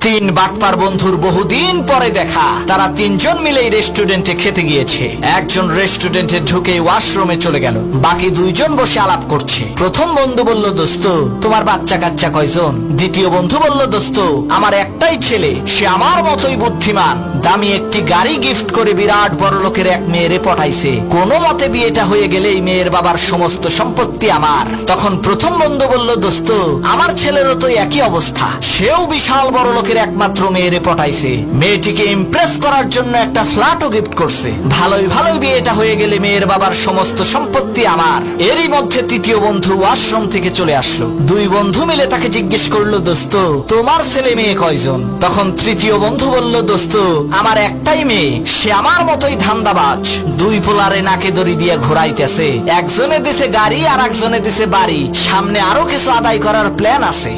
তিন বাটপার বন্ধুর বহুদিন পরে দেখা। তারা তিনজন মিলে রেস্টুরেন্টে খেতে গিয়েছে। একজন রেস্টুরেন্টে ঢুকে ওয়াশরুমে চলে গেল, বাকি দুইজন বসে আলাপ করছে। প্রথম বন্ধু বলল, দোস্ত তোমার বাচ্চা কাচ্চা কয়জন? দ্বিতীয় বন্ধু বলল, দোস্ত আমার একটাই ছেলে, সে আমার মতোই বুদ্ধিমান। দামি একটি গাড়ি গিফট করে বিরাট বড় লোকের এক মেয়েরে পটাইছে। কোনো মতে বিয়েটা হয়ে গেলেই মেয়ের বাবার সমস্ত সম্পত্তি আমার। তখন প্রথম বন্ধু বলল, দোস্ত আমার ছেলেরও তো একই অবস্থা, সেও বিশাল বড় লোকের একমাত্র মেয়েরে পটাইছে। মেয়েটিকে ইমপ্রেস করার জন্য একটা ফ্ল্যাটও গিফট করছে। ভালোই ভালোই বিয়েটা হয়ে গেলে মেয়ের বাবার সমস্ত সম্পত্তি আমার। এরই মধ্যে তৃতীয় বন্ধু ওয়াশরুম থেকে চলে আসলো। দুই বন্ধু মিলে তাকে জিজ্ঞেস করলো, দোস্ত তোমার ছেলে মেয়ে কয়জন? তখন তৃতীয় বন্ধু বলল, দোস্ত আমার একটাই মেয়ে, সে আমার মতোই ধান্দাবাজ। দুই পোলারে নাকে দড়ি দিয়ে ঘোরাইতেছে। একজনে দিছে গাড়ি আর একজনে দিছে বাড়ি, সামনে আরো কিছু আদায় করার প্ল্যান আছে।